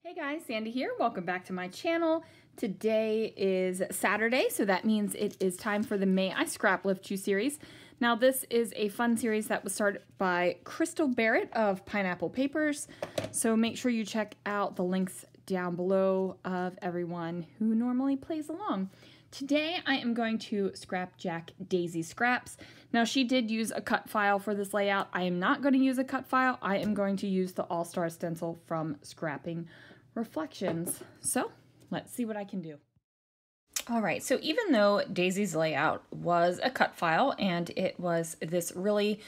Hey guys, Sandy here. Welcome back to my channel. Today is Saturday, so that means it is time for the May I Scraplift You series. Now this is a fun series that was started by Crystal Barrett of Pineapple Papers, so make sure you check out the links down below of everyone who normally plays along. Today I am going to scrapjack Daisescraps. Now she did use a cut file for this layout. I am not going to use a cut file. I am going to use the All-Star stencil from Scrapping Reflections. So let's see what I can do. All right, so even though Daisy's layout was a cut file and it was this really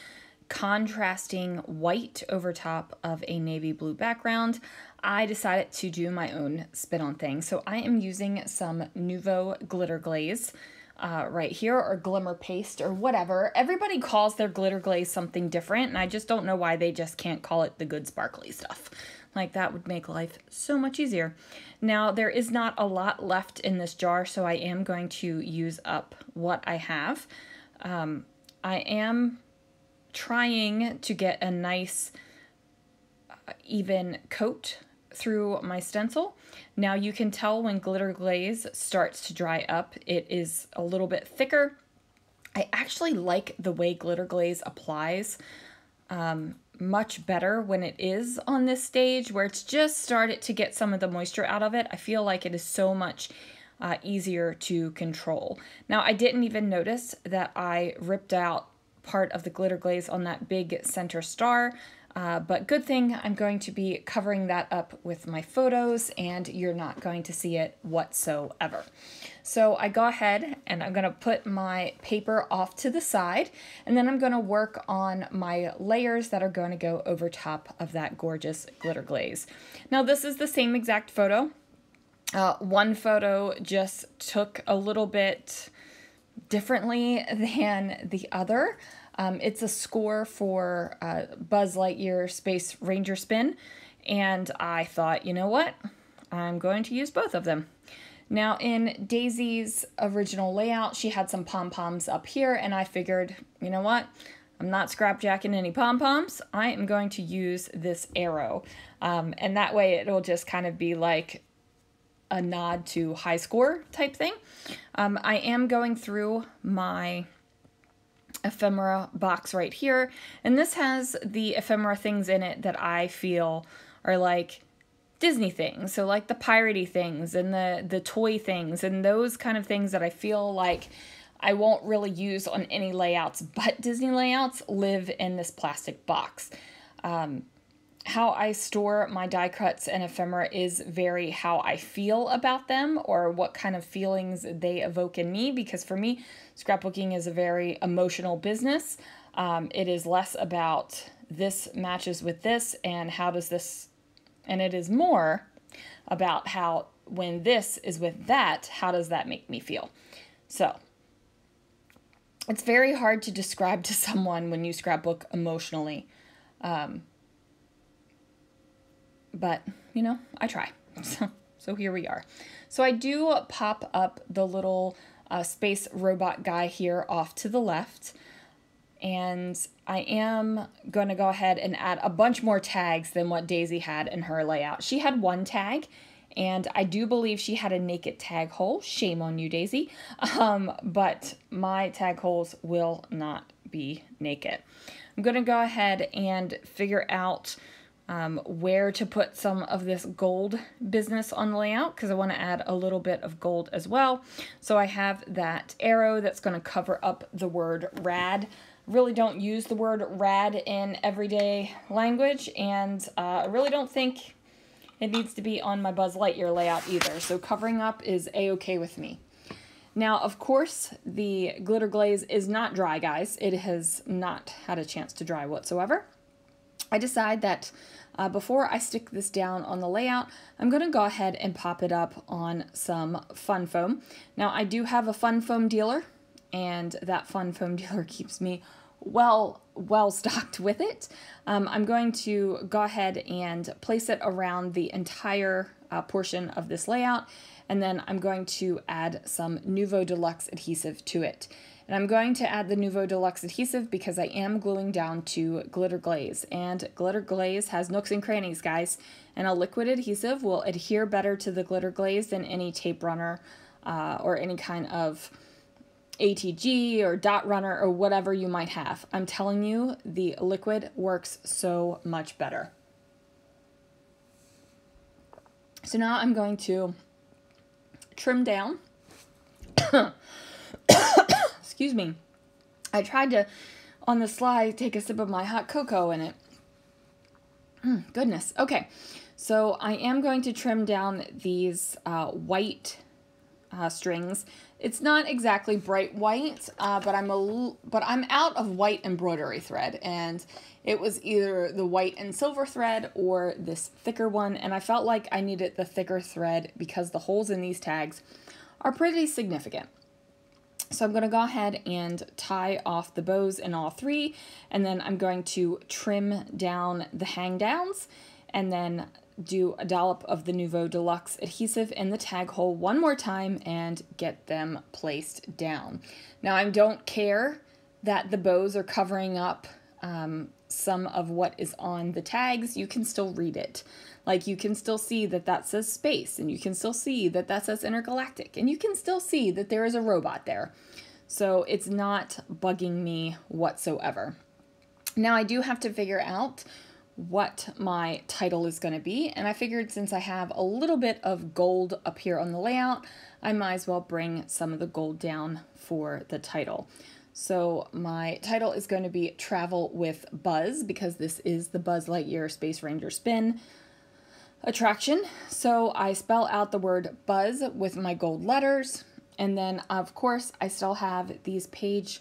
contrasting white over top of a navy blue background, I decided to do my own spin on things. So I am using some Nouveau Glitter Glaze right here, or Glimmer Paste, or whatever. Everybody calls their glitter glaze something different, and I just don't know why they just can't call it the good sparkly stuff. Like, that would make life so much easier. Now, there is not a lot left in this jar, so I am going to use up what I have. I am trying to get a nice even coat through my stencil. Now you can tell when glitter glaze starts to dry up, it is a little bit thicker. I actually like the way glitter glaze applies much better when it is on this stage where it's just started to get some of the moisture out of it. I feel like it is so much easier to control. Now I didn't even notice that I ripped out part of the glitter glaze on that big center star. But good thing I'm going to be covering that up with my photos and you're not going to see it whatsoever. So I go ahead and I'm going to put my paper off to the side, and then I'm going to work on my layers that are going to go over top of that gorgeous glitter glaze. Now this is the same exact photo. One photo just took a little bit differently than the other. It's a score for Buzz Lightyear Space Ranger Spin, and I thought, you know what? I'm going to use both of them. Now, in Daisy's original layout, she had some pom-poms up here, and I figured, you know what? I'm not scrapjacking any pom-poms. I am going to use this arrow, and that way it'll just kind of be like a nod to high score type thing. I am going through my ephemera box right here, and this has the ephemera things in it that I feel are like Disney things, so like the piratey things and the toy things and those kind of things that I feel like I won't really use on any layouts but Disney layouts live in this plastic box. How I store my die cuts and ephemera is very how I feel about them, or what kind of feelings they evoke in me, because for me, scrapbooking is a very emotional business. It is less about this matches with this and how does this, and it is more about how when this is with that, how does that make me feel? So it's very hard to describe to someone when you scrapbook emotionally. But, you know, I try. So here we are. So I do pop up the little space robot guy here off to the left. And I am going to go ahead and add a bunch more tags than what Daisy had in her layout. She had one tag, and I do believe she had a naked tag hole. Shame on you, Daisy. But my tag holes will not be naked. I'm going to go ahead and figure out where to put some of this gold business on the layout, because I want to add a little bit of gold as well. So I have that arrow that's going to cover up the word rad. Really don't use the word rad in everyday language, and I really don't think it needs to be on my Buzz Lightyear layout either. So covering up is a-okay with me. Now, of course, the glitter glaze is not dry, guys. It has not had a chance to dry whatsoever. I decide that before I stick this down on the layout, I'm going to go ahead and pop it up on some fun foam. Now, I do have a fun foam dealer, and that fun foam dealer keeps me well stocked with it. I'm going to go ahead and place it around the entire portion of this layout, and then I'm going to add some Nouveau Deluxe adhesive to it. And I'm going to add the Nouveau Deluxe adhesive because I am gluing down to Glitter Glaze. And Glitter Glaze has nooks and crannies, guys. And a liquid adhesive will adhere better to the Glitter Glaze than any tape runner or any kind of ATG or dot runner or whatever you might have. I'm telling you, the liquid works so much better. So now I'm going to trim down. Excuse me. I tried to, on the slide, take a sip of my hot cocoa in it. Goodness. Okay. So I am going to trim down these white strings. It's not exactly bright white, but I'm out of white embroidery thread, and it was either the white and silver thread or this thicker one, and I felt like I needed the thicker thread because the holes in these tags are pretty significant. So I'm going to go ahead and tie off the bows in all three, and then I'm going to trim down the hang downs, and then do a dollop of the Nouveau Deluxe adhesive in the tag hole one more time and get them placed down. Now I don't care that the bows are covering up some of what is on the tags. You can still read it. Like, you can still see that that says space, and you can still see that that says intergalactic, and you can still see that there is a robot there. So it's not bugging me whatsoever. Now I do have to figure out what my title is going to be, and I figured since I have a little bit of gold up here on the layout, I might as well bring some of the gold down for the title. So my title is going to be Travel with Buzz, because this is the Buzz Lightyear Space Ranger Spin attraction. So I spell out the word Buzz with my gold letters, and then of course I still have these Paige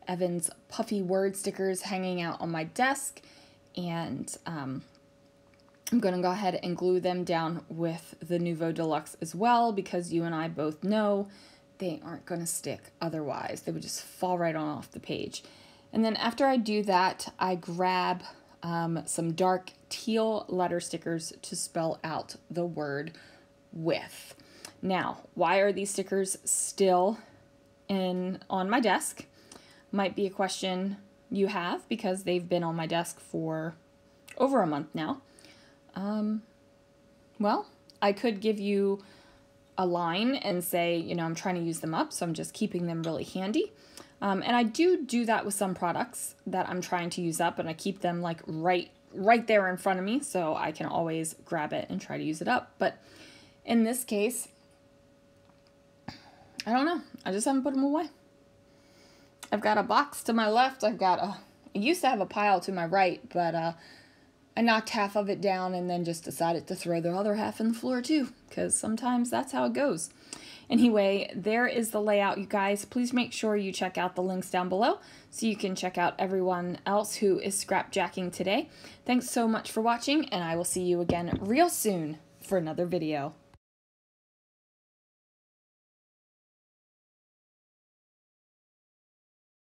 Evans puffy word stickers hanging out on my desk, and I'm going to go ahead and glue them down with the Nouveau Deluxe as well, because you and I both know they aren't going to stick otherwise. They would just fall right on off the page. And then after I do that, I grab some dark teal letter stickers to spell out the word with. Now, why are these stickers still on my desk? Might be a question you have, because they've been on my desk for over a month now. Well, I could give you a line and say, you know, I'm trying to use them up, so I'm just keeping them really handy. And I do that with some products that I'm trying to use up, and I keep them like right there in front of me, so I can always grab it and try to use it up. But in this case, I don't know. I just haven't put them away. I've got a box to my left. I used to have a pile to my right, but I knocked half of it down and then just decided to throw the other half in the floor too, because sometimes that's how it goes. Anyway, there is the layout, you guys. Please make sure you check out the links down below so you can check out everyone else who is scrapjacking today. Thanks so much for watching, and I will see you again real soon for another video.